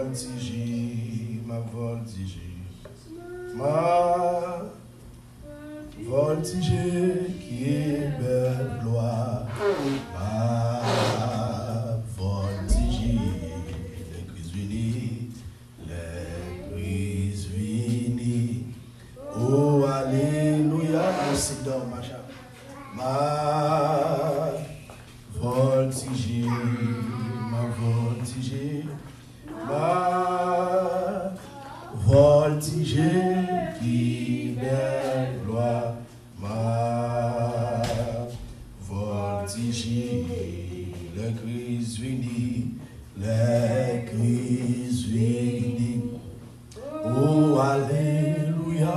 voltige, ma voltige, ma voltige qui est belle gloire, ma voltige, l'Église unie, l'Église unie, oh alléluia, merci d'or, machin, ma voltige, ma voltige, ma voltige qui belle gloire, ma voltige, l'Église unie, l'Église unie, oh alléluia,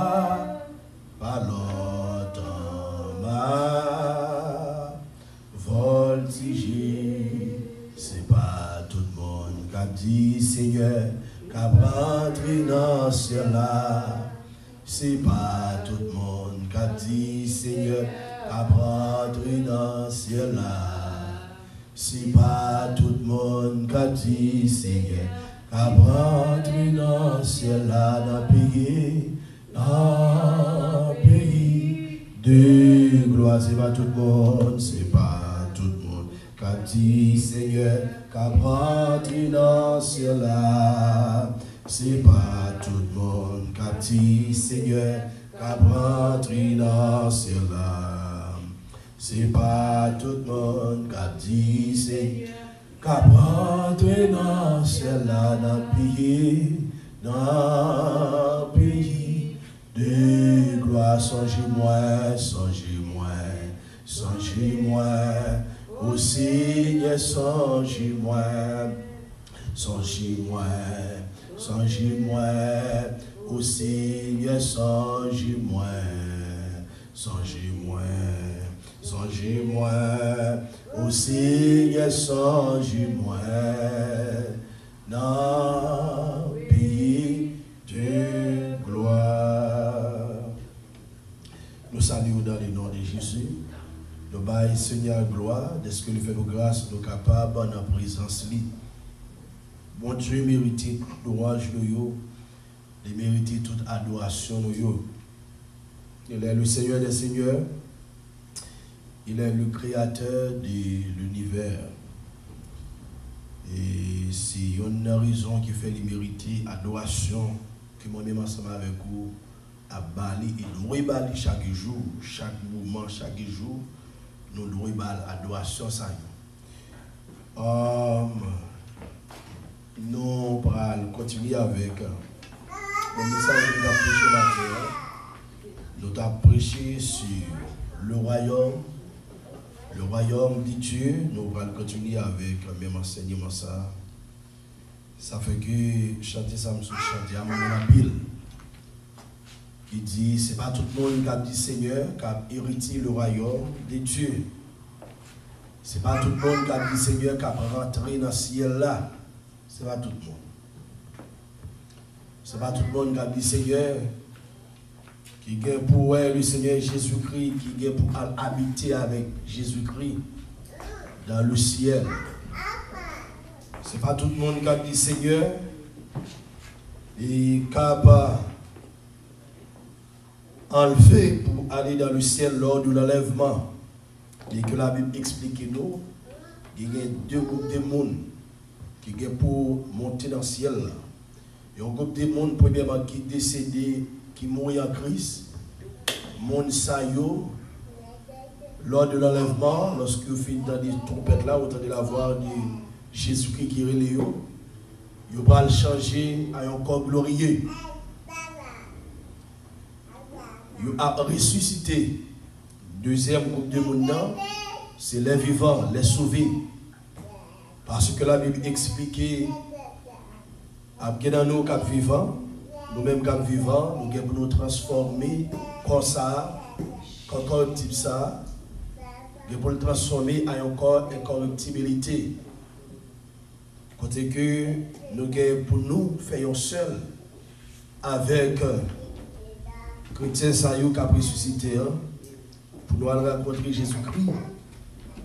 par longtemps ma voltige, c'est pas tout le monde qui a dit Seigneur, qui a rentré dans ce ciel-là. C'est pas tout le monde qui a dit Seigneur, qui a rentré dans ce ciel-là. C'est pas tout le monde qui a dit Seigneur, qui a rentré dans ce ciel-là, dans le pays de gloire. C'est pas tout le monde, c'est pas tout le monde qui a dit Seigneur, qui a rentré dans ce ciel-là. C'est pas tout le monde qui a dit Seigneur, qui a rentré dans ce ciel-là. C'est pas tout le monde qui a dit Seigneur, qui a rentré dans ce ciel-là, dans le pays de gloire. Songez-moi, songez-moi, songez-moi, au Seigneur, songez-moi, songez-moi, songez-moi, au Seigneur, songez-moi, songez-moi, songez-moi, au Seigneur, songez-moi, dans le pays de gloire. Nous saluons dans le nom de Jésus. Nous baillons Seigneur gloire, de ce que nous faisons grâce, nous sommes capables dans la présence. Mon Dieu mérite louange, il mérite toute adoration. Il est le Seigneur des Seigneurs, il est le créateur de l'univers. Et c'est une raison qui fait mériter adoration que moi-même ensemble avec vous à Bali et nous rebali chaque jour, chaque moment, chaque jour, nous rebali adoration ça. Nous allons continuer avec le message que nous avons prêché matin. Nous avons prêché sur le royaume de Dieu. Nous allons continuer avec le même enseignement. Ça fait que chanter ça, me chanter à mon pile. Il dit, c'est pas tout le monde qui a dit Seigneur, qui a hérité le royaume de Dieu. C'est pas tout le monde qui a dit Seigneur, qui a rentré dans le ciel là. C'est pas tout le monde. C'est pas tout le monde qui a dit Seigneur, qui vient pour le Seigneur Jésus-Christ, qui vient pour habiter avec Jésus-Christ dans le ciel. C'est pas tout le monde qui a dit Seigneur, et qui a enlevé pour aller dans le ciel lors de l'enlèvement. Et que la Bible explique nous, il y a deux groupes de monde qui sont pour monter dans le ciel. Il y a un groupe de monde, premièrement, qui est décédé, qui mourit en Christ. Monde sayo, lors de l'enlèvement, lorsque vous finissez dans des trompettes là, vous entendez la voix de Jésus-Christ qui est reléo, il va le changer à un corps glorieux. Il a ressuscité. Deuxième groupe de monde, c'est les vivants, les sauvés. Parce que la Bible explique que dans nous qui vivants, nous-mêmes qui vivants, nous devons nous transformer comme ça, comme corruptible ça, pour le transformer en un corps incorruptibilité. Côté que nous devons pour nous faire seul avec chrétien Sayou qui a ressuscité pour nous aller rencontrer Jésus-Christ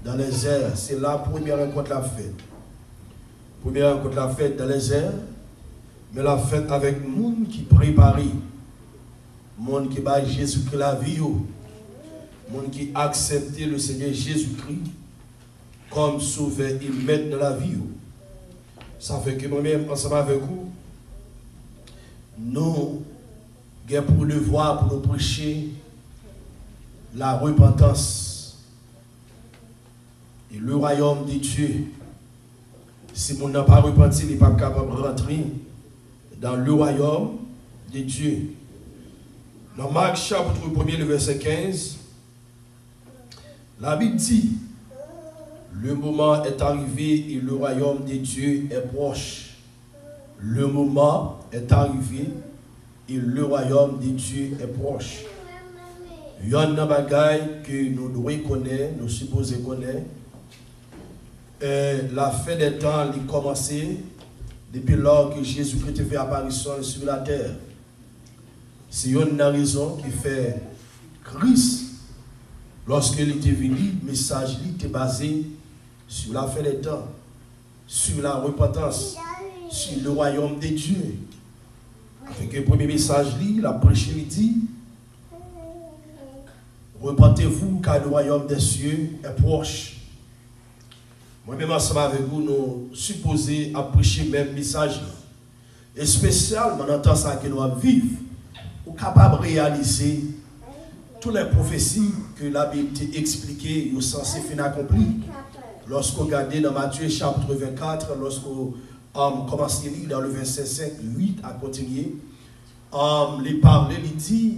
dans les airs. C'est la première rencontre la fête. Première rencontre la fête dans les airs. mais la fête avec le monde qui prépare, le monde qui bat Jésus-Christ la vie, le monde qui a accepté le Seigneur Jésus-Christ comme sauveur et maître de la vie. Ça fait que moi-même, ensemble avec vous, nous avons pour devoir pour nous prêcher la repentance et le royaume de Dieu. Si on n'a pas repenti, il n'est pas capable de rentrer dans le royaume de Dieu. Dans Marc chapitre 1er, le verset 15, la Bible dit, le moment est arrivé et le royaume de Dieu est proche. Le moment est arrivé et le royaume de Dieu est proche. Il y a un bagage que nous devons connaître, nous supposons connaître. La fin des temps a commencé depuis lors que Jésus-Christ fait apparition sur la terre. C'est une raison qui fait Christ, lorsqu'il était venu, le message était basé sur la fin des temps, sur la repentance, sur le royaume de Dieu. Avec le premier message, il a prêché, il dit, repentez-vous car le royaume des cieux est proche. Moi-même, ensemble avec vous, nous supposons à prêcher le même message. Et spécialement dans le temps que nous vivons, nous sommes capables de réaliser toutes les prophéties que la Bible a expliquées, nous sommes censés finir accomplir. Lorsqu'on regarde dans Matthieu chapitre 24, lorsqu'on commence à lire dans le verset 5, 8 à continuer, les parler, il dit,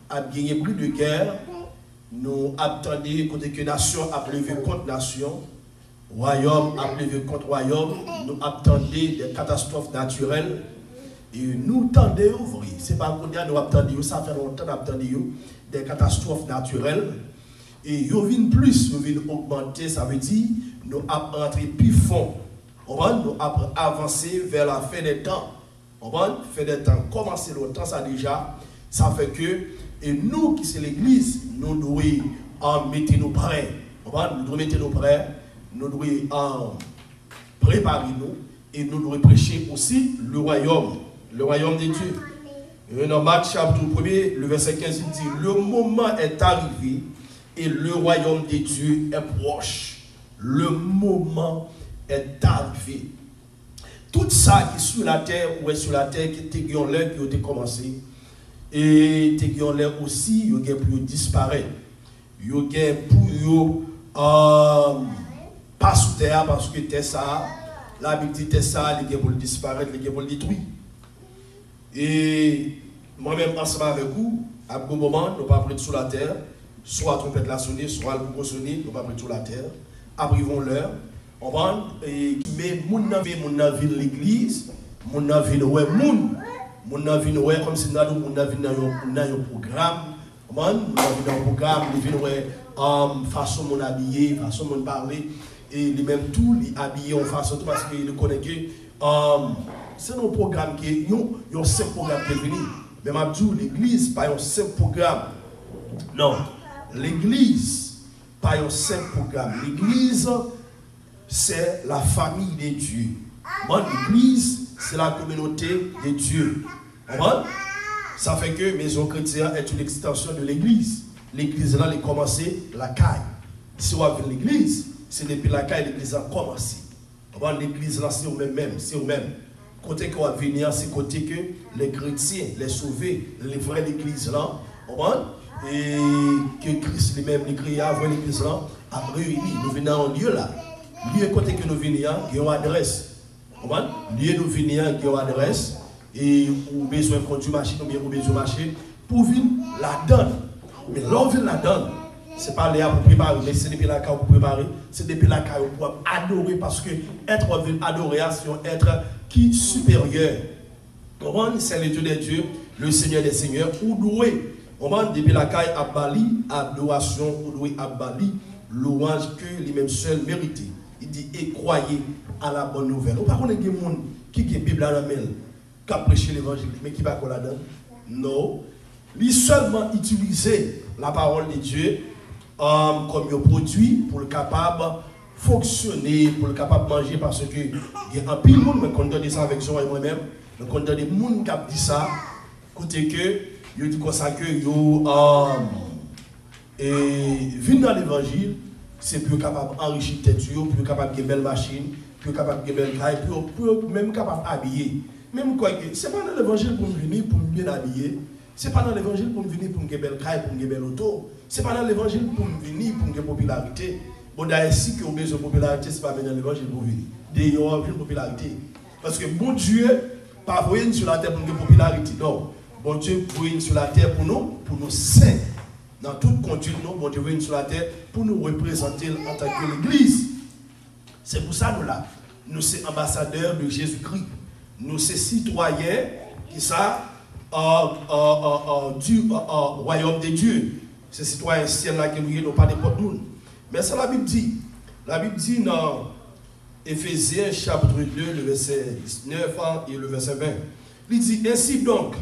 à gagner plus de guerre, nous attendons que nation a levé contre nation, royaume a levé contre royaume, nous attendons des catastrophes naturelles et nous tendons ouvrir. Ce n'est pas pour dire nous attendons, ça fait longtemps nous attendons des catastrophes naturelles et nous viennent plus, nous viennent augmenter, ça veut dire nous avons entré plus fond, nous avons avancé vers la fin des temps. Fin des temps, commencer longtemps ça déjà, ça fait que et nous qui sommes l'église, nous devons mettre nos prêts, nous devons mettre nos prêts. Nous devons préparer nous et nous devons prêcher aussi le royaume de Dieu. Et dans Marc chapitre 1er, le verset 15, il dit, le moment est arrivé et le royaume de Dieu est proche. Le moment est arrivé. Tout ça qui est sur la terre ou est sur la terre qui était l'air qui a commencé et qui a l'air aussi, il y a pour disparaître. Il y a pour pas sous terre parce que terre ça, la Bible dit terre ça, les gens pour le disparaître, les gens pour le détruire. Et moi-même, ensemble avec vous, à un moment, nous ne pas prendre sous la terre, soit la trompette la sonner, soit le bourreau sonner, nous ne pas prendre sous la terre. Après, ils vont l'heure. On va, mais mon navire l'église, mon navire ouais mon navire ouais comme si nous avons un programme, mon navire dans un programme, nous avons façon mon habiller, façon mon parler. Et les mêmes tout, les habillés en façon tout parce qu'ils connaissent que c'est un programme qui est un seul programme qui est venu. Mais ma dit l'église, pas un seul programme. Non, l'église, pas un seul programme. L'église, c'est la famille de Dieu. L'église, c'est la communauté de Dieu. Ça fait que Maison Chrétienne est une extension de l'église. L'église là, elle a commencé la caille. Si on va vers l'église, c'est depuis la caille l'église a commencé. L'église là, c'est eux-mêmes, c'est eux-mêmes. Côté qu'on va venir, c'est côté que les chrétiens, les sauvés, les vrais l'église là, et que Christ lui-même, les créés avant l'église là, a réuni. Nous venons en lieu là. Lieu côté que nous venons, il y a une adresse. Lieu nous venons, il y a une adresse. Et ou besoin de conduire machine, ou bien ou besoin de marcher pour venir la donne. Mais l'envie la donne. Ce n'est pas là pour préparer, mais c'est depuis la carte pour préparer, c'est depuis la carte pour adorer, parce que être en adoration, être qui supérieur. C'est le Dieu des dieux, le Seigneur des seigneurs, ou doué. Depuis la carte à Bali, adoration, ou doué à Bali, louange que lui-même seul mérite. Il dit, et croyez à la bonne nouvelle. Par contre, il y a des gens qui ont la Bible à la main, qui ont prêché l'évangile, mais qui ne va pas la donner. Non. Il seulement utiliser la parole de Dieu comme un produit pour le capable fonctionner, pour le capable de manger, parce que il y a un pile de monde, mais quand on dit ça avec Jean et moi-même, quand on dit monde qui dit ça, côté que, il dit comme ça que, venir dans l'évangile, c'est plus capable d'enrichir tête, plus capable de belle machine, plus capable de belle caille, plus même capable d'habiller. Même quoi que, c'est pas dans l'évangile pour me venir pour me bien habiller. C'est pas dans l'évangile pour me venir pour me gagner belle caille, pour me gagner belle auto. C'est pas dans l'évangile pour me venir pour me gagner popularité. Bon, d'ailleurs, si vous avez besoin de popularité, c'est pas dans l'évangile pour venir. D'ailleurs, une popularité. Parce que bon Dieu, pas voyer sur la terre pour me gagner popularité. Non. Bon Dieu, voyer sur la terre pour nous saints. Dans toute conduite, nous, bon Dieu, voyer sur la terre pour nous représenter en tant que l'Église. C'est pour ça nous là. Nous sommes ambassadeurs de Jésus-Christ. Nous sommes citoyens qui sont du royaume de Dieu. Ces citoyens ciel-là qui nous pas n'importe où. Mais ça la Bible dit. La Bible dit dans Éphésiens chapitre 2, le verset 19 et le verset 20. Il dit, ainsi donc,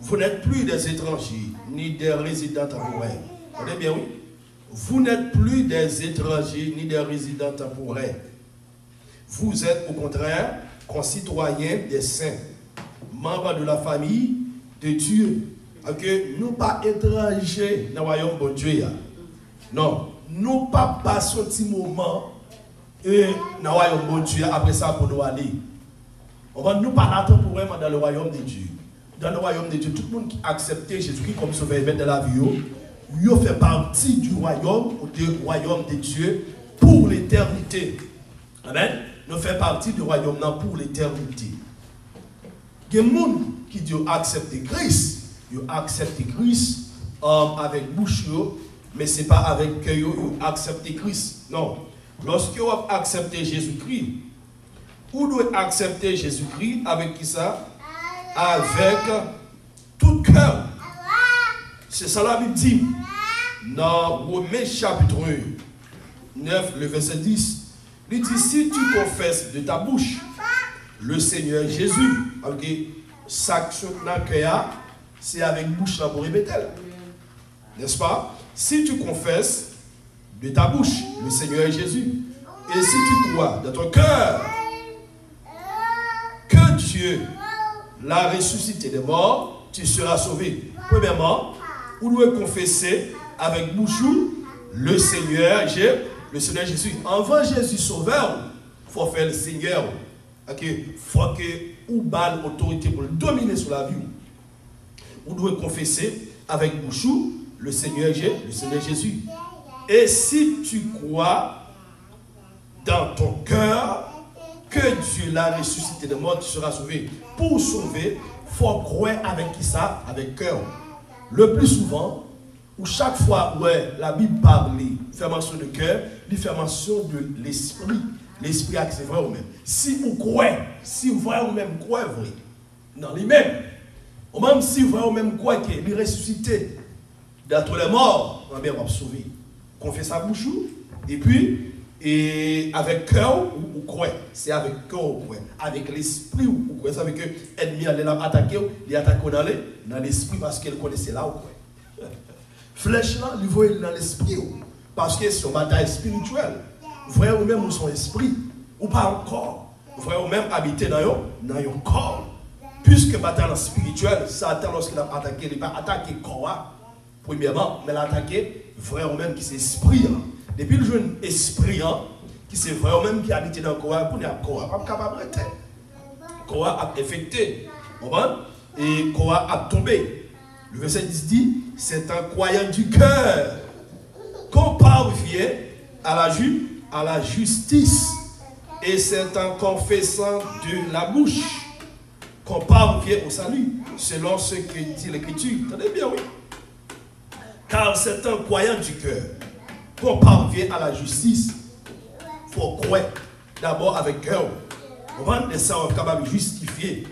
vous n'êtes plus des étrangers, ni des résidents temporaires. Vous entendez bien, oui? Vous n'êtes plus des étrangers, ni des résidents temporaires. Vous êtes au contraire concitoyens des saints, membres de la famille de Dieu. Okay? Nous pas étrangers dans le royaume de Dieu. Non, nous pas passons un petit moment dans le royaume de Dieu après ça pour nous aller. Nous pas là temporairement dans le royaume de Dieu. Dans le royaume de Dieu, tout le monde qui accepte Jésus-Christ comme sauveur de la vie, il fait partie du royaume de Dieu pour l'éternité. Amen. Nous faisons partie du royaume pour l'éternité. Il y a des gens qui disent accepter Christ. Ils acceptent Christ avec bouche, mais ce n'est pas avec cœur qu'ils acceptent Christ. Non. Lorsque vous acceptez Jésus-Christ, vous devez accepter Jésus-Christ avec qui ça? Avec tout cœur. C'est ça la Bible dit. Dans Romains chapitre 9, le verset 10. Il dit, si tu confesses de ta bouche le Seigneur Jésus, ok, ça c'est avec bouche là pour répéter. N'est-ce pas? Si tu confesses de ta bouche le Seigneur Jésus, et si tu crois dans ton cœur que Dieu l'a ressuscité des morts, tu seras sauvé. Premièrement, vous devez confesser avec bouche le Seigneur Jésus. Avant Jésus sauveur, il faut faire le Seigneur. Il faut que vous ayez l'autorité pour le dominer sur la vie. Vous devez confesser avec bouche le Seigneur Jésus. Et si tu crois dans ton cœur que Dieu l'a ressuscité de mort, tu seras sauvé. Pour sauver, il faut croire avec qui ça? Avec cœur. Le plus souvent, ou chaque fois où la Bible parle de faire mention de cœur, il fait mention de l'esprit. L'esprit, c'est vrai ou même. Si vous croyez, si vous voyez ou même croyez vrai, dans lui-même, ou même si vous voyez ou même croyez qu'il est ressuscité d'entre les morts, on va sauver. Confessez sa bouche, et puis, et avec cœur, vous croyez. C'est avec cœur, vous croyez. Avec l'esprit, vous croyez. Ça veut dire que l'ennemi allait attaquer, il attaque dans l'esprit parce qu'il connaissait là, vous croyez. Flèche là, il voit dans l'esprit. Parce que c'est une bataille spirituelle. Vous voyez vous-même ou son esprit, ou pas encore. Vous voyez vous-même habiter dans un corps. Puisque bataille spirituelle, Satan, lorsqu'il a attaqué, il n'a pas attaqué le corps, premièrement, mais il a attaqué frère vous-même qui c'est esprit. Depuis le jeune esprit, qui c'est frère vous-même qui habite dans le corps, pour ne pas capable de rester. Le corps a affecté. Et le corps a tombé. Le verset 10 dit, c'est un croyant du cœur qu'on parvient à la justice. Et c'est un confessant de la bouche qu'on parvient au salut, selon ce que dit l'Écriture. Tenez bien, oui. Car c'est un croyant du cœur qu'on parvient à la justice. Il faut croire d'abord avec cœur. On va être capable de justifier.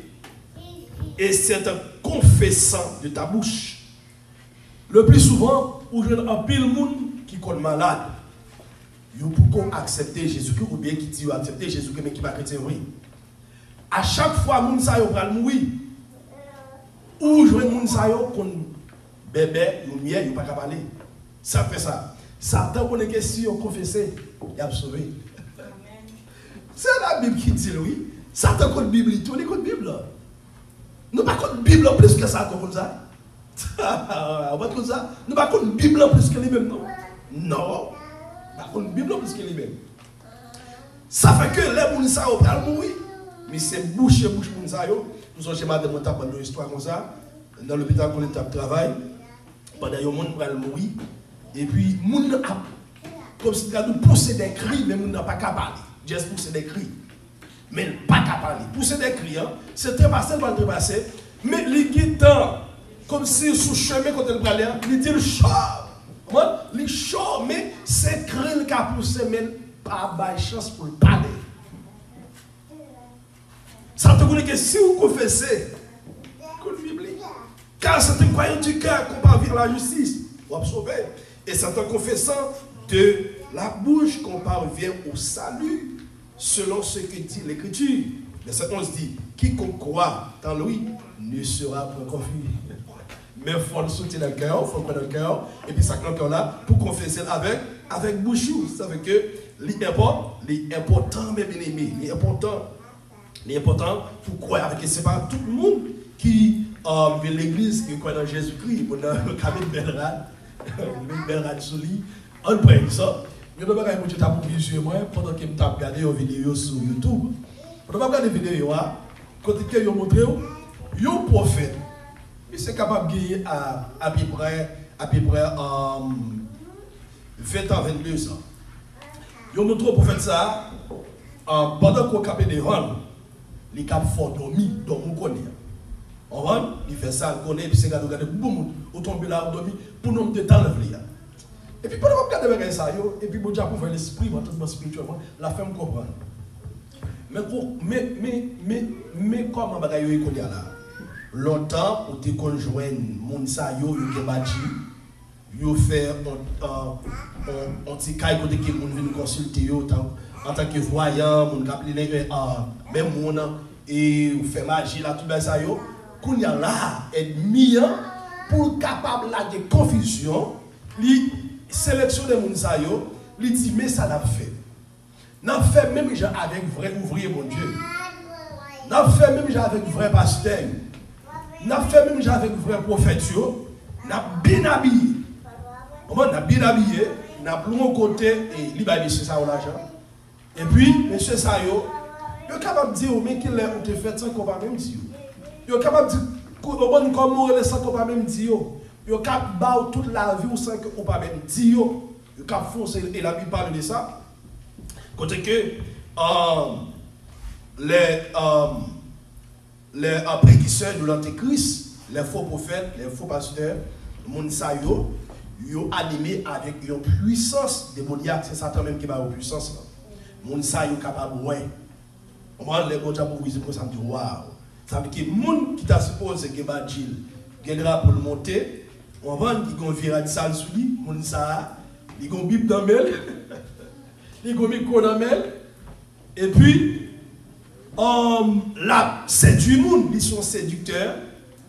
Et c'est un confessant de ta bouche. Le plus souvent, où je vois un pile monde qui est malade, il faut accepter Jésus-Christ ou bien qui dit accepter Jésus-Christ mais qui va chrétien, oui. À chaque fois, les gens va mourir. Ou je vois les gens qui bébé, lumière, ils ne peuvent pas parler. Ça fait ça. Satan, pour les questions, confesser. il a sauvé. C'est la Bible qui dit, oui. Satan contre la Bible, tout est contre la Bible. Nous pas contre la Bible plus que ça, comme ça. On va comme ça. Nous pas contre la Bible plus que lui-même, non. Non. Pas contre la Bible plus que lui-même. Ça fait que les gens qui ont mourir. Mais c'est bouche Mounsa. Nous sommes chez Madame Monta pendant une histoire comme ça. Dans l'hôpital qu'on est à travail. Pendant que les gens vont mourir. Et puis, les gens comme si nous pousser des cris, mais nous n'avons pas qu'à parler. Juste pousser des cris. Mais pas qu'à parler. Pousser des cris, hein, c'est trépasser, pas trépasser. Mais les guitards, comme si sous chemin quand elle parlait, il dit le chaud. Il chaud, mais c'est cri qui a poussé, mais pas de chance pour parler. Ça te dit que si vous confessez, car c'est un croyant du cœur qu'on parvient à la justice, vous sauver. Et c'est en confessant de la bouche qu'on parvient au salut, selon ce que dit l'Écriture. Verset 11 dit, quiconque croit en lui ne sera pas confus. Mais il faut le soutenir dans le cœur, il faut le croire dans le cœur, et puis ça cœur là, pour confesser avec bouche. Ça veut dire que l'important, mes bien-aimés, l'important pour croire avec eux, ce n'est pas tout le monde qui vient l'église, qui croit dans Jésus-Christ, pour dans le cabine belle rade sous lui. On prend ça. Je ne vais pas regarder pour visuel moi pendant que je regarde une vidéo sur YouTube. Je ne vais pas regarder une vidéo, quand ils ont montré un prophète. Il est capable de gagner à peu près 20 ans, 22 ans. Ils ont montré au prophète ça, pendant qu'on capait des vents, les cap fort dormi, donc on connaît. On va, il fait ça, on connaît, puis c'est regarder, boum, on tombe là, on dormi, pour nous de temps le. Et puis, pendant que je regarde ça, et puis, bon Dieu, pour faire l'esprit, spirituellement, la femme comprend. Mais comment bagaille yo là? Longtemps, pour te conjoindre, mon sa yo qui bâti, yo fait un petit caille côté que mon vient consulter yo en tant que voyant, mon cap même mon et fait magie là tout ça yo, qu'on y a là ennemi pour capable là de confusion, li sélectionner mon sa yo, li dit mais ça l'a fait. N'a fait même gens avec vrai ouvrier mon Dieu. N'a fait même gens avec vrai pasteur. N'a fait même gens avec vrai prophète. N'a bien habillé. On a bien habillé. N'a plus mon côté et libéré c'est ça l'argent. Et puis monsieur Sayo, il est capable de dire mais qu'il est te fait sans qu'on va même dire. Il est capable de dire comment on sans qu'on va même dire. Il est capable de toute la vie sans qu'on va même dire. Il est capable de foncer et la Bible parle de ça. Côté que les prédicteurs de l'Antéchrist, les faux prophètes, les faux pasteurs, les gens qui sont animés avec une puissance démoniaque, c'est Satan même qui va une puissance. Les gens qui sont capables de voir. On les gens pour vous dire ça, me dit waouh. Ça veut dire que les gens qui t'a supposé que Badjil, qui est pour le monter, on va dire qu'ils ont viré de salle sous lui, les gens qui ont Bible dans le ils ont mis et puis là c'est du monde, ils sont séducteurs.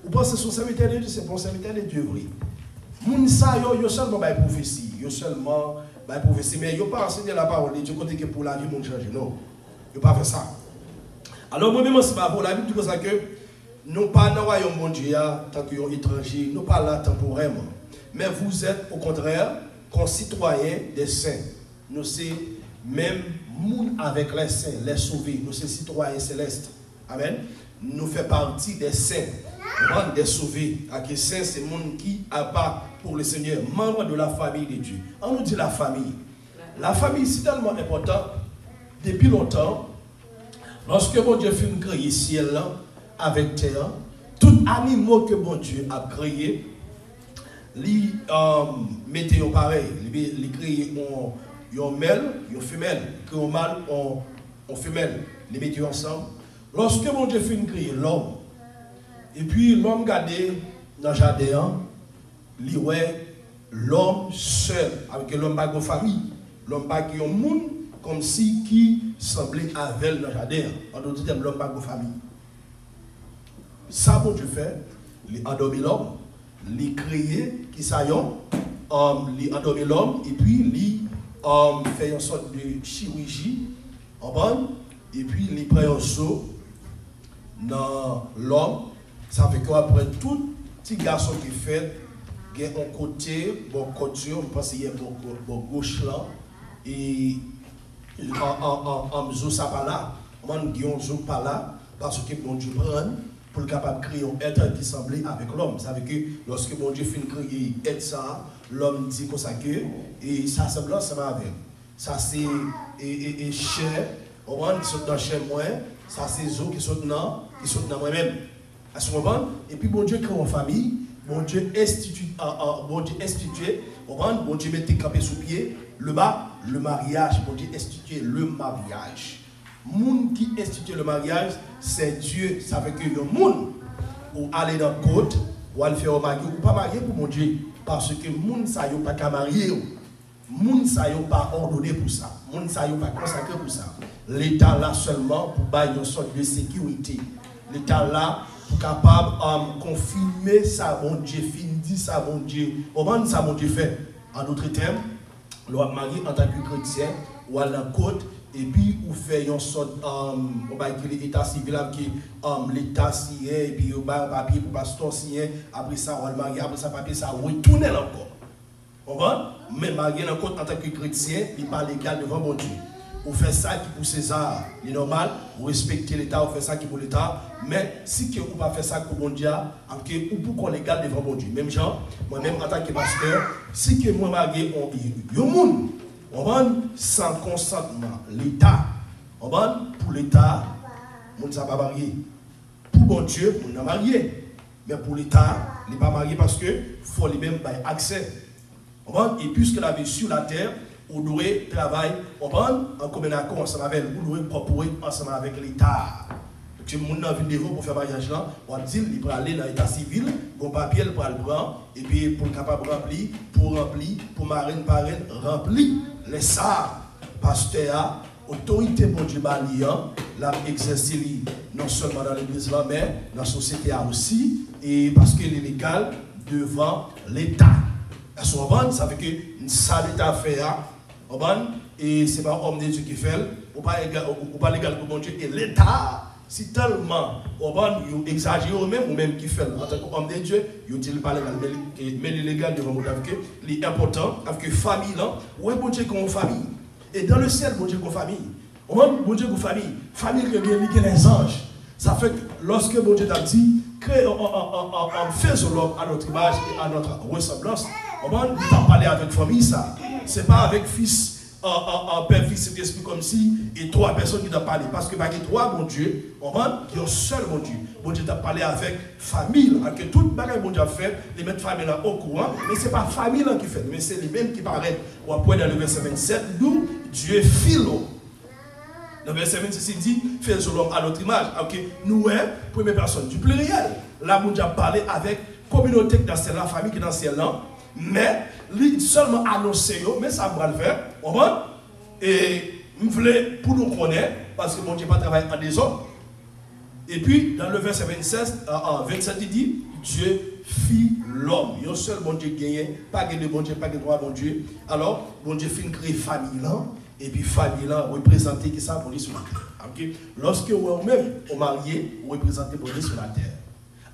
Vous pensez que ce sont serviteurs de Dieu, c'est pour serviteurs de Dieu vrai. Moun sa yo seulement by prophétie, yo seulement by prophétie, mais yo pas enseigner la parole de Dieu côté que pour la vie monde changer non. Yo pas faire ça. Alors moi même c'est pas pour la Bible dit comme ça que nous pas dans royaume mon Dieu tant que étrangers, nous pas là temporairement. Mais vous êtes au contraire concitoyens des saints. Nous c'est même moun avec les saints, les sauvés, nous sommes citoyens célestes. Amen. Nous faisons partie des saints, des sauvés. Les saints, c'est le monde qui a pas pour le Seigneur, membre de la famille de Dieu. On nous dit la famille. La famille, c'est tellement important. Depuis longtemps, lorsque mon Dieu fait créer ciel avec terre, tout animal que mon Dieu a créé, lui mettez pareil, lui créer un mâle, une femelle, que un mâle, une femelle, les mettez ensemble. Lorsque mon Dieu fait créer l'homme, et puis l'homme gardé dans le jardin, l'homme seul, avec l'homme pas de famille, l'homme pas qui est un monde, comme si qui semblait avec dans le jardin. En d'autres termes, l'homme pas de famille. Ça, mon Dieu fait, il a endormi l'homme, il a créé, qui s'aillons, il a endormi l'homme, et puis il fait une sorte de chirurgie, et puis il prend un seau dans l'homme. Ça fait qu'après tout petit garçon qui fait, il y a un côté, bon côté, je pense qu'il y a un gauche là, et en faisant ça par là, on dit on joue par là, parce que bon Dieu prend pour le capable de créer un être qui semble avec l'homme. Ça veut dire que lorsque bon Dieu fait créer être ça, l'homme dit comme ça que, et ça semble ensemble avec. Ça c'est chair, on qui saute dans chair moi, ça c'est os qui saute dans moi-même. À ce moment, et puis bon Dieu crée une famille, bon Dieu institue, bon Dieu met campé sous pied, le bas, le mariage, bon Dieu institue le mariage. Monde qui institue le mariage, c'est Dieu. Ça veut dire que le monde ou aller dans la côte, ou aller faire un mariage, ou pas marier pour mon Dieu. Parce que le monde, ça n'a pas qu'à marier. Le monde, ça n'a pas ordonné pour ça. Le monde, ça n'a pas consacré pour ça. L'État là seulement pour bailler une sorte de sécurité. L'État là pour capable de confirmer ça, mon Dieu, dit ça, mon Dieu. Comment ça, mon Dieu fait? En d'autres termes, le marié en tant que chrétien, ou à la côte, et puis on fait une sorte, on va écrire l'état civil, qui l'état signé, et puis on va un papier pour pasteur signé, après ça on va le marier, après ça papier ça retourne encore. On va? Mais marié en tant que chrétien, il n'est pas légal devant mon Dieu. On fait ça qui pour César, c'est normal, on respecte l'État, on fait ça qui pour l'État, mais si on ne pas faire ça pour mon Dieu, ou pour qu'on légal devant mon Dieu. Même gens, moi-même en tant que pasteur, si que moi marié, on va sans consentement, l'État, on va pour l'État, on ne s'est pas marié. Pour mon Dieu, on a marié. Mais pour l'État, il n'est pas marié parce qu'il faut lui-même accès. Et puisque la vie sur la terre, on doit travailler en commun accord ensemble avec, on doit coopérer ensemble avec l'État. Donc, si on a vu devant pour faire mariage là, on va dire qu'il peut aller dans l'état civil, bon papier, il peut le prendre, et puis pour le capable remplir, pour marraine, parraine, remplir les ça, pasteur, autorité pour Dieu Balian, l'a exercé non seulement dans l'église là, mais dans la société aussi, et parce qu'il est légal devant l'État. À ce moment, ça fait que ça l'État fait, et ce n'est pas l'homme de Dieu qui fait, ou pas légal pour mon Dieu, et l'État, si tellement on exagère ou même qui fait en tant qu'homme de Dieu, il dit pas légal, mais légal devant mon Dieu, c'est important, avec que famille là, où est bon Dieu qu'on famille, et dans le ciel, bon Dieu qu'on famille, bon Dieu qu'on famille qui a les anges. Ça fait que lorsque bon Dieu t'a dit, on fait sur l'homme à notre image et à notre ressemblance, on va parler avec famille ça. C'est pas avec fils, père, fils et esprit comme si et trois personnes qui t'ont parlé. Parce que il y a trois bon Dieu, on va il y a un seul bon Dieu. Bon Dieu t'a parlé avec famille, que toute bagaille bon Dieu a fait, les mettre famille là au courant, mais c'est pas famille là qui fait, mais c'est les mêmes qui paraissent. On va dans le verset 27, d'où Dieu philo. Dans le verset 26, il dit, faisons l'homme à notre image. Ok, nous, première personne du pluriel. Là, bon Dieu a parlé avec communauté dans celle-là, famille qui est dans celle-là. Mais, lui seulement annoncé, mais ça va le faire. Et nous voulons pour nous connaître, parce que mon Dieu pas travailler en désordre. Et puis, dans le verset 27, il dit, Dieu fit l'homme. Il y a un seul bon Dieu gagné, pas de bon Dieu, pas de droit bon Dieu. Alors, bon Dieu fait une créer famille là, et puis famille là, représenter qui ça pour lui sur la terre. Okay? Lorsque vous-même, vous mariez, vous représentez pour Dieu sur la terre.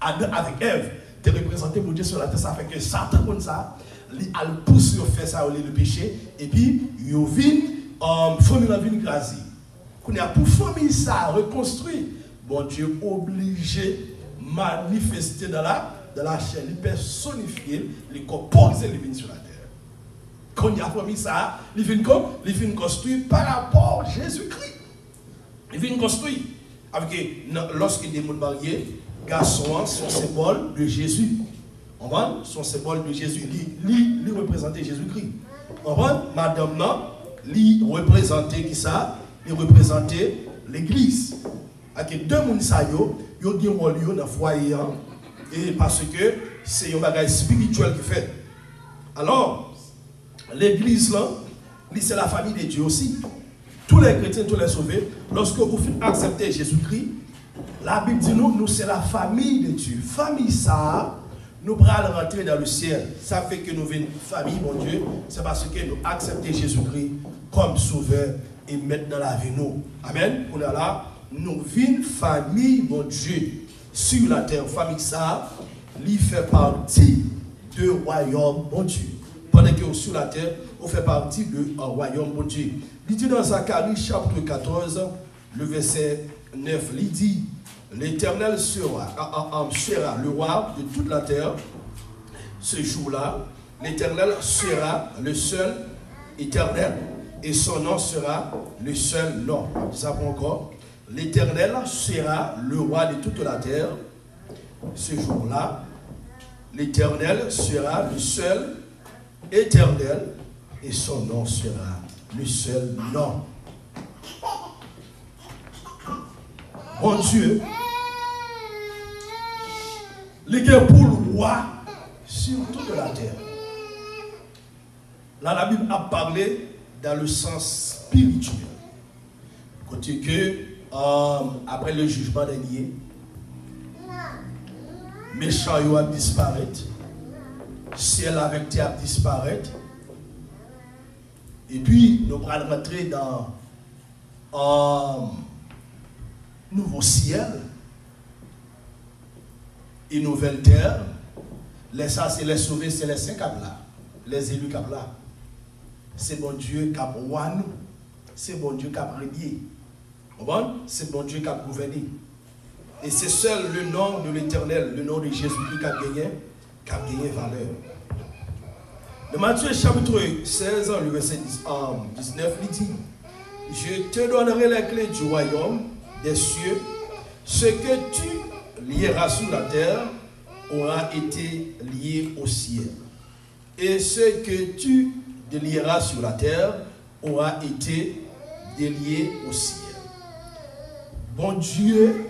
Avec Ève, de représenter pour Dieu sur la terre, ça fait que Satan comme ça, il pousse à faire ça, le péché, et puis il vient, famille la vie grâce. Qu'on a pour famille ça reconstruit, bon Dieu obligé manifester dans la chair, il personnifier, il composer les vignes sur la terre. Quand il a famille ça, il vient construire par rapport à Jésus-Christ. Il vient construire. Lorsqu'il y a des gens mariés, garçons sont symbole de Jésus. On va, son symbole de Jésus, il représente Jésus-Christ. On va, madame là, il représente qui ça? Il représente l'église. Avec deux personnes, ils ont un rôle dans le foyer. Et parce que c'est un bagage spirituel qui fait. Alors, l'église là, c'est la famille de Dieu aussi. Tous les chrétiens, tous les sauvés, lorsque vous acceptez Jésus-Christ, la Bible dit nous c'est la famille de Dieu. Famille ça, nous pourrons rentrer dans le ciel. Ça fait que nous venons famille, mon Dieu. C'est parce que nous acceptons Jésus-Christ comme sauveur et mettre dans la vie nous. Amen. On est là. Nous venons famille, mon Dieu, sur la terre. Famille ça, lui fait partie du royaume, mon Dieu. Pendant que sur la terre, on fait partie du royaume, mon Dieu. Il dit dans Zacharie chapitre 14, le verset 9, il dit, l'Éternel sera le roi de toute la terre. Ce jour-là, l'Éternel sera le seul éternel. Et son nom sera le seul nom. Ça va encore. L'Éternel sera le roi de toute la terre. Ce jour-là, l'Éternel sera le seul éternel. Et son nom sera le seul nom. Mon Dieu, les gars pour le roi sur toute la terre. Là, la Bible a parlé dans le sens spirituel. Côté que, après le jugement dernier, méchants va disparaître, ciel avec terre disparaître, et puis nous allons rentrer dans un nouveau ciel et nouvelle terre. Les ça, c'est les sauvés, c'est les saints cap là, les élus cap là. C'est bon Dieu qui a roi nous. C'est bon Dieu qui a régné. C'est bon Dieu qui a gouverné. Et c'est seul le nom de l'Éternel, le nom de Jésus-Christ qui a gagné valeur. Dans Matthieu chapitre 16, le verset 19, il dit, je te donnerai les clés du royaume des cieux. Ce que tu lieras sur la terre aura été lié au ciel. Et ce que tu délieras sur la terre aura été délié au ciel. Bon Dieu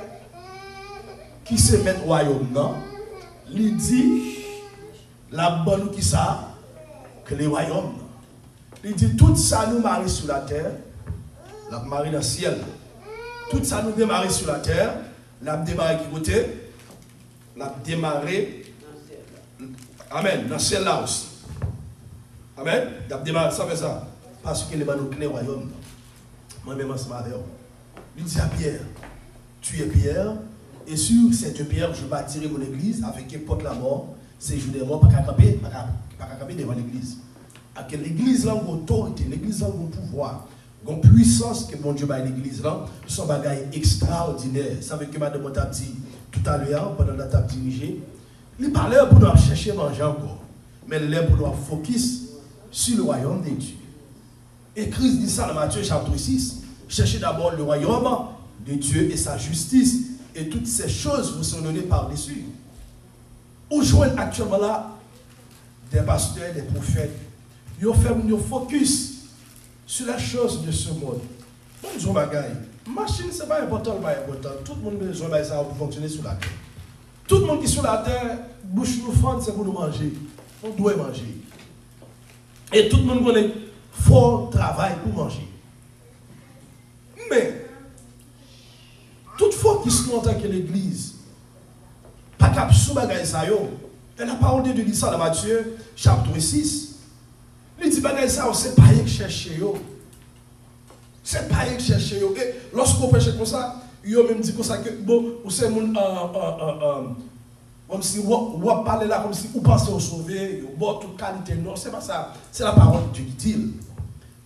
qui se met au royaume, non, il dit la bonne qui ça que les royaumes. Il dit tout ça nous marie sur la terre, la marie dans le ciel. Tout ça nous démarre sur la terre, la démarre qui côté, la démarrer. Amen, dans le ciel là aussi. Amen. D'abord, ça fait ça. Parce que les banaux clés royaume. Moi-même, en ce matin, il dit à Pierre, tu es Pierre, et sur cette pierre, je bâtirai mon église avec une porte la mort. C'est jour des morts, pas qu'à camper devant l'église. À l'église, là, a une autorité, l'église, là, a un pouvoir, une puissance que mon Dieu a l'église, là, son bagage extraordinaire. Ça veut que madame t'a dit tout à l'heure, pendant la table dirigée, il parlait pour nous chercher à manger encore. Mais il est pour nous focus sur le royaume de Dieu. Et Christ dit ça dans Matthieu chapitre 6. Cherchez d'abord le royaume de Dieu et sa justice. Et toutes ces choses vous sont données par-dessus. Où joignent actuellement là des pasteurs, des prophètes. Ils ont fait un focus sur les choses de ce monde. Ils ont bagaille. Machine, ce n'est pas important, pas important. Tout le monde a besoin de ça pour fonctionner sur la terre. Tout le monde qui est sur la terre, bouche nous fendre, c'est pour nous manger. On doit manger. Et tout le monde connaît fort travail pour manger. Mais, toutefois qui se montre que l'église, pas cap sous bagaille ça yo. Elle n'a pas ordre de dire ça dans Matthieu chapitre 6. Il dit bagaille ça, c'est pas y chercher yo. C'est pas y chercher yo. Et lorsqu'on prêche comme ça, yo même dit comme ça que bon, ou c'est mon comme si vous parlez là, comme si vous pensez au sauver, vous avez toute qualité. Non, c'est pas ça. C'est la parole de Dieu qui dit.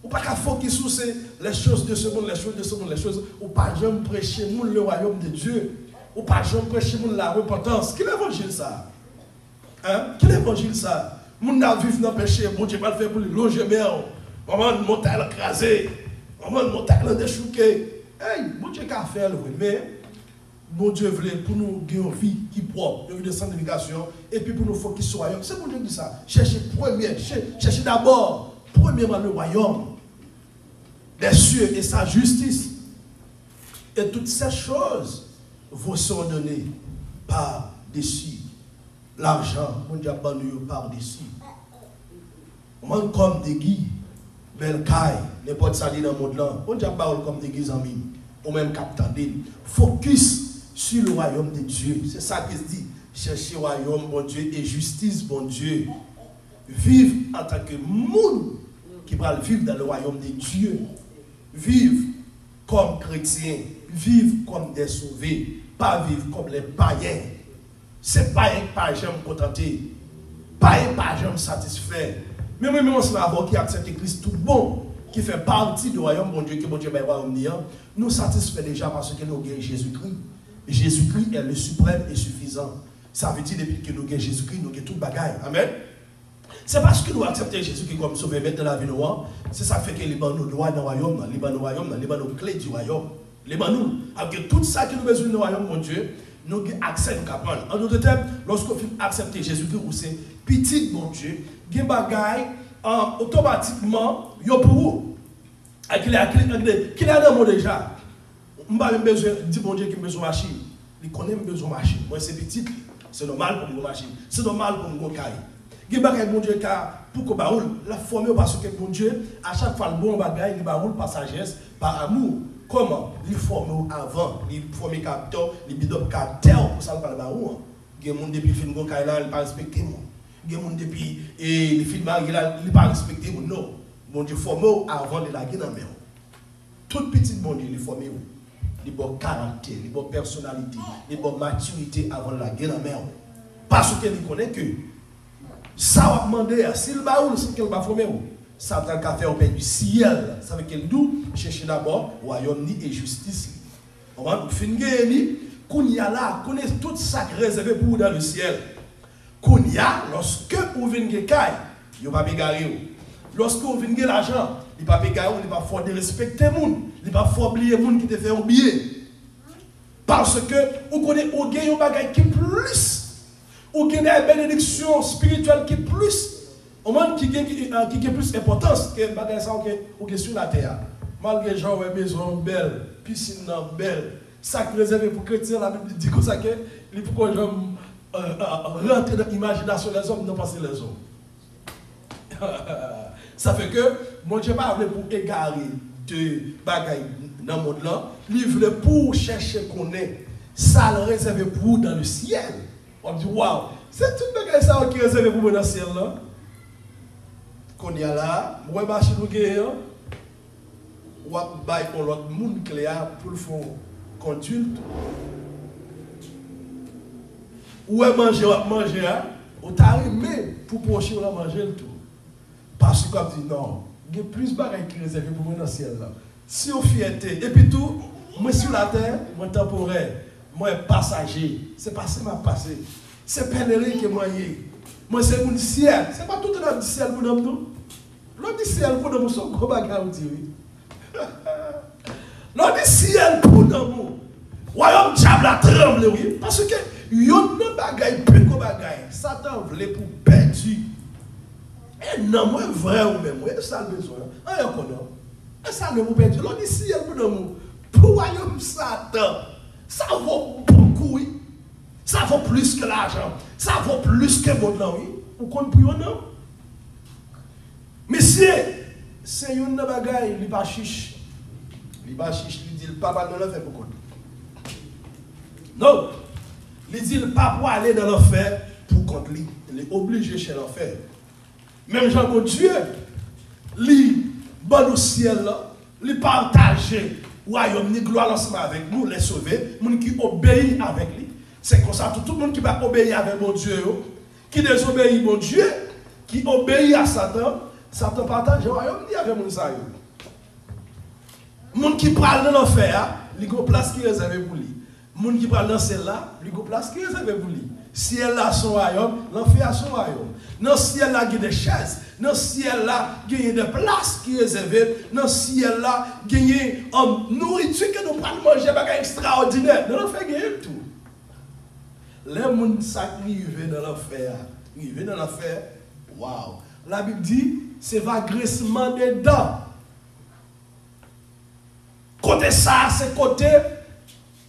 Vous pas qu'à focus sur les choses de ce monde, les choses de ce monde, les choses. Vous pas jamais prêcher le royaume de Dieu. Vous pas jamais prêcher la repentance. Quel évangile ça? Hein? Quel évangile ça? Moun n'a vivre dans le péché, bon Dieu va le faire pour le loger mère. Maman montagne écrasée. Maman montagne déchouquée. Hey, bon Dieu qu'a fait le mais bon Dieu voulait pour nous gagner une vie qui est propre, une vie de sanctification, et puis pour nous focus sur le royaume. C'est pour Dieu qui dit ça. Cherchez d'abord, premièrement, le royaume des cieux et sa justice. Et toutes ces choses vous sont données par-dessus. L'argent, mon Dieu, par-dessus. Moi, comme des guides, belle caille, n'importe ça dit dans le monde là, mon Dieu, comme des guides amis, ou même capitaine. Focus sur le royaume de Dieu. C'est ça qu'il dit. chercher royaume, bon Dieu, et justice, bon Dieu. Vivre en tant que monde qui va vivre dans le royaume de Dieu. Vivre comme chrétiens, vivre comme des sauvés, pas vivre comme les païens. C'est païen pas jamais contenté, païen pas jamais satisfait. Mais même on se va avoir qui accepte Christ tout bon, qui fait partie du royaume bon Dieu, que bon Dieu va royaume nous satisfait déjà parce que nous avons Jésus-Christ. Jésus-Christ est le suprême et suffisant. Ça veut dire depuis que nous avons Jésus-Christ, nous avons tout bagaille. Amen. C'est parce que nous acceptons Jésus-Christ comme sauveur dans la vie de nous. C'est ça qui fait que les nous droits dans le royaume, les nous clés du royaume. Les nous, avec tout ça que nous besoin dans le royaume, mon Dieu, nous avons accès à prendre. En d'autres termes, lorsqu'on accepte Jésus-Christ, ou c'est petit, mon Dieu, il y a des bagailles automatiquement, il y a pour vous. Qu'il est dans le monde déjà. Je n'ai pas besoin de dire, mon Dieu, qu'il a besoin de machine. Il connaît besoin de machine. Moi, c'est petit, c'est normal pour une machine. C'est normal pour une caille. Il y a des bon Dieu pour que la forme parce que mon Dieu, à chaque fois, le bon bagaille, il va par sagesse, par amour. Comment? Il forme avant, il forme capteur, il bidon capteur pour ça le baron. Il y a des gens depuis le film il ne pas respecté moi. Il y a des gens depuis le film il ne pas respecté moi. Non. Mon Dieu forme avant de la guerre dans mer. Toute petite bon Dieu, il forme il bon caractère, il bon personnalité, il bon maturité avant de la guerre dans mer. Parce qu'il connaît que ça va demander, s'il va où, c'est qu'il va former où. Ça va faire au pays du ciel. Ça veut dire d'où chercher d'abord royaume et justice. On va finir, qu'on y a là, qu'on est tout ça réservé pour vous dans le ciel. Qu'on y a, lorsque vous venez caille, il ne va pas égarer. Lorsque vous venez l'argent, il ne va pas égarer, il va faut respecter les gens, il va faut oublier les gens qui te font oublier. Parce que vous connaissez, vous gagnez un bagage qui plus. Ou qui a des bénédictions spirituelles qui plus, au monde qui a plus d'importance que les bagages qui sont sur la terre. Malgré les gens, une maison belle, piscine belle, ça qui est réservé pour les chrétiens, la Bible dit que ça que il faut que les gens rentrent dans l'imagination des hommes, non pas les hommes. Ça fait que, mon Dieu pas pour égarer de bagages dans le monde là, il veut pour chercher qu'on est, ça le réservé pour vous dans le ciel. On dit, waouh, c'est tout le bagage ça qui est réservé pour moi dans le ciel là. Qu'on y a là, moi je marche nous gagne, ou à bailler pour l'autre monde qui est pour le faire conduite. Ou à manger, ou t'arrives pour procher ou manger le tout. Parce que comme dit, non, il y a plus de bagages qui est réservé pour moi dans le ciel là. Si on fierté, et puis tout, moi sur la terre, moi temporaire. Moi, passager, c'est passé ma passé. C'est pèlerin que moi y. Moi, c'est mon ciel. C'est pas tout le ciel pour nous. Le ciel pour nous, c'est un gros bagage. Le ciel pour nous. Royaume diable a tremblé, oui. Parce que y a un bagage, plus gros bagage. Satan voulait pour perdre. Et non, moi, vrai ou même, moi, ça le besoin. Et ça le vous perdre. Le ciel pour nous. Pour royaume Satan. Ça vaut beaucoup, oui. Ça vaut plus que l'argent. Ça vaut plus que mon nom, oui. Vous comprenez pour non? Mais c'est une bagaille, il va chiche. Il va chiche, il dit le papa ne le fait pour compte. Non. Il dit le papa pour aller dans l'enfer pour compte lui. Il est obligé chez l'enfer. Même Jean que Dieu, lui, bon au ciel là, lui partager. Royaume ni gloire ensemble avec nous, les sauver, les gens qui obéissent avec lui. C'est comme ça, tout le monde qui va obéir avec mon Dieu, qui désobéit mon Dieu, qui obéit à Satan, Satan partage le royaume ni avec mon Dieu. Les gens qui parlent dans l'enfer, il y a une place qui est réservée pour lui. Les gens qui parlent dans celle-là, il y a une place qui est réservée pour lui. Si elle a son royaume, l'enfer a son royaume. Dans le ciel, il y a des chaises. Dans le ciel, il y a des places qui sont réservées. Dans le ciel, il y a une nourriture que nous prenons manger, c'est extraordinaire. Dans l'enfer, il y a tout. Les gens qui arrivent dans l'enfer, arrivent dans l'enfer, waouh. La Bible dit, c'est l'agressement des dents. Côté ça, c'est côté,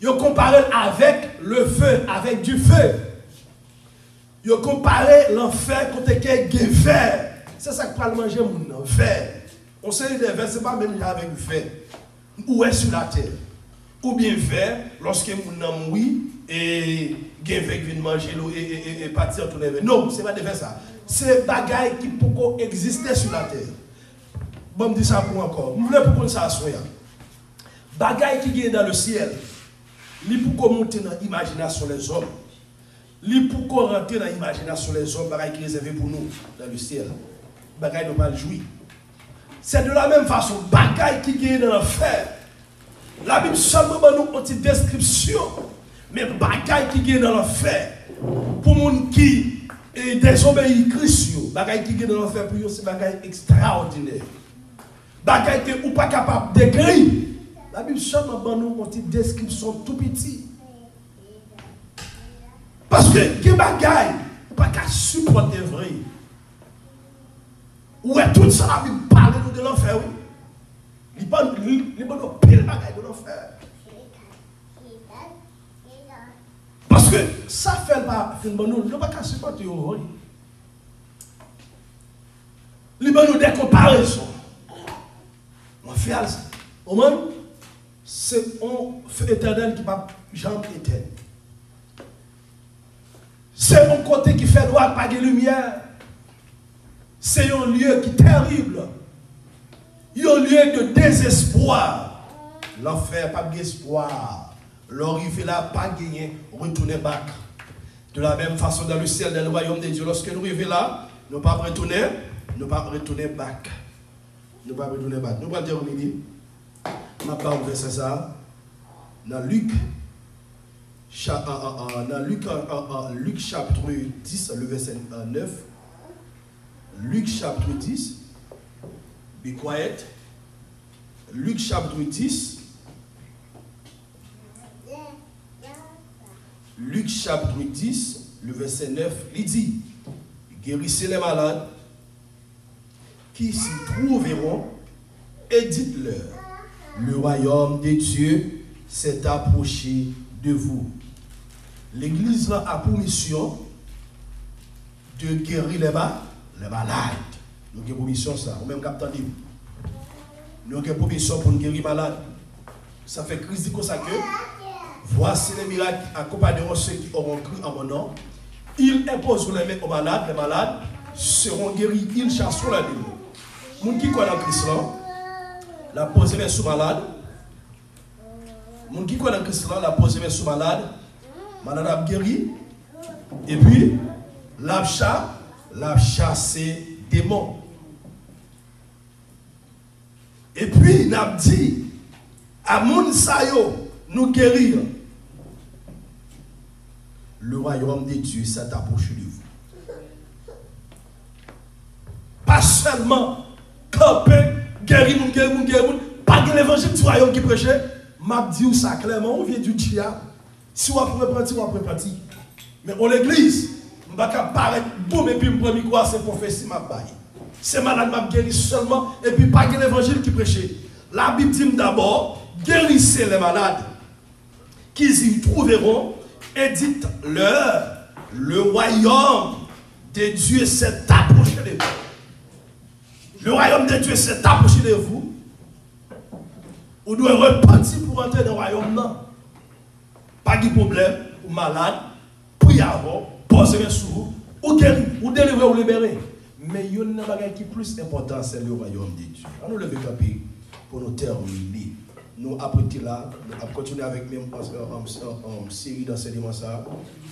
ils comparent avec le feu, avec du feu. Ils comparent l'enfer côté qui est fer. C'est ça que parle manger mon fer. On sait des vers, c'est pas même avec fer. Ou est sur la terre. Ou bien fer, lorsque mon mouille et Gévec vient manger l'eau et partir tourner. Non, c'est pas de faire ça. C'est bagaille qui peut exister sur la terre. Bon, me dis ça pour encore. Je voulais pour ça soit. Bagaille qui est dans le ciel. Il peut monter dans l'imagination des hommes. Il peut rentrer dans l'imagination des hommes. Bagaille qui est réservé pour nous dans le ciel. Bagaille ne pas le jouir. C'est de la même façon. Bagaille qui est dans l'enfer. La Bible seulement nous une petite description. Mais bagaille qui est dans l'enfer. Pour les gens qui désobéissent Christ, bagaille qui est dans l'enfer pour eux, c'est bagaille extraordinaire. Bagaille que ou pas capable de décrire. La Bible seulement nous une petite description tout petit. Parce que les bagaille, pas qu'à supporter vrai. Ouais, tout ça, la Bible parle de l'enfer, oui. Il n'y a pas de pile bagaille de l'enfer. Parce que ça fait pas, nous ne pas qu'à supporter, oui. Il y a des comparaisons. On fait ça. Au moins, c'est un feu éternel qui va jamais éteindre. C'est un côté qui fait droit, pas de lumière. C'est un lieu qui est terrible. Il y a un lieu de désespoir. L'enfer, pas d'espoir. L'arrivée là, pas gagné, retourner back. De la même façon, dans le ciel, dans le royaume de Dieu, lorsque nous arrivons là, nous ne pas retourner back. Nous ne pas retourner back. Nous allons terminer. Je vais vous verser ça. Dans Luc chapitre 10, le verset 9. Luc chapitre 10. Be quiet. Luc chapitre 10. Luc chapitre 10, le verset 9, il dit, guérissez les malades qui s'y trouveront et dites-leur, le royaume de Dieu s'est approché de vous. L'Église a pour mission de guérir les malades. Nous avons pour mission ça, ou même capitaine libre. Nous avons pour mission pour guérir les malades. Ça fait crise comme ça que voici les miracles accompagneront ceux qui auront cru en mon nom. Ils imposeront les mains aux malades, les malades seront guéris, ils chasseront la démon. Les gens qui croient dans Christ, la poser les mains sur malade. Les gens qui croient dans Christ, la poser les mains sur malade. Malade a guéri. Et puis, la chasser démon. Et puis, il a dit à moun sayo nous guérir. Le royaume de Dieu s'est approché de vous. Pas seulement camper, guérir, pas que l'évangile du royaume qui prêchait. M'a dit ça clairement, on vient du diable. Si on peut prendre, on peut prendre. Mais on l'église, on va paraître boum et puis me prendre quoi, c'est prophétie m'a baillé. C'est malade m'a guéri seulement et puis pas que l'évangile qui prêchait. La Bible dit d'abord, guérissez les malades qu'ils y trouveront et dites-leur, le royaume de Dieu s'est approché de vous. Le royaume de Dieu s'est approché de vous. Vous devez repartir pour entrer dans le royaume. Non. Pas de problème, ou malade, priez avant, posez sur vous, ou guérir, ou délivrer, ou libérer. Mais il y a une chose qui est plus importante, c'est le royaume de Dieu. On nous lève le capé pour nous terminer. Nous après là, nous allons continuer avec même en série d'enseignement ça.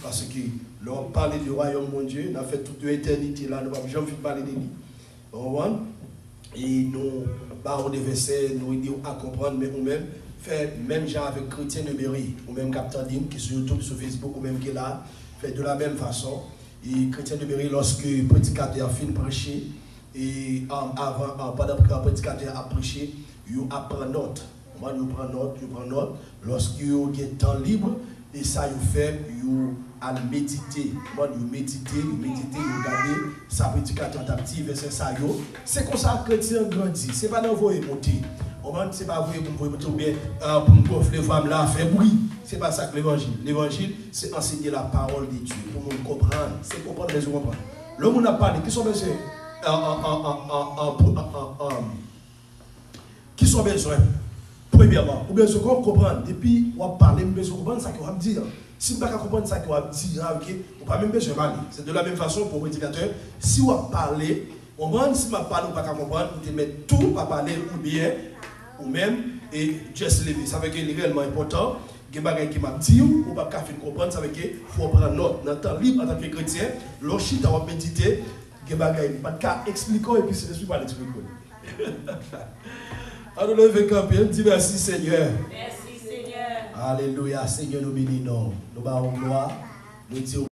Parce que l'on parle du royaume de Dieu, on a fait toute l'éternité là, nous n'avons jamais parler de lui. Et nous parlons des versets, nous aidons à comprendre, mais nous-mêmes, fait même gens avec chrétiens de Berry, ou même Captain Dim, qui est sur YouTube, sur Facebook, ou même qui est là, fait de la même façon. Et chrétien de Berry, lorsque le prédicateur a fini de prêcher, et pendant que le prédicateur a prêché, il apprend note. Moi, je prends note. Lorsque vous avez temps libre, et ça, vous fait, vous allez méditer. Moi, vous méditez, vous regardez, ça prédicateur actif, verset ça, c'est comme ça que le chrétien grandit. Ce n'est pas dans vos émotions. Ce n'est pas vous pour bien, pour me gonfler, là, faire bruit. Ce n'est pas ça que l'évangile. L'évangile, c'est enseigner la parole de Dieu, pour nous comprendre. C'est comprendre les gens comprendre. Le monde a parlé, qui sont besoin qui sont besoin premièrement, ou bien ce qu'on comprend, depuis on parle, on besoin comprendre ça qu'on va dire. Si vous ne pouvez pas comprendre ça qu'on va dire, ok, on ne peut même besoin de parler. C'est de la même façon pour le prédicateur. Si on parle, on va si on parle, on ne peut pas comprendre, vous mettez tout pour parler ou bien, ou même, et just lever. Ça veut dire que c'est réellement important. Il y a des choses qui m'a dit, on ne peut pas comprendre, ça veut dire qu'il faut prendre note. Dans le temps libre en tant que chrétien, l'orchite va méditer, il y a des choses qui ne peuvent pas expliquer, et puis c'est l'esprit qui va l'expliquer. Alors, levez camper, dis merci Seigneur. Merci Seigneur. Alléluia, Seigneur, nous bénissons. Nous bavons gloire. Nous disons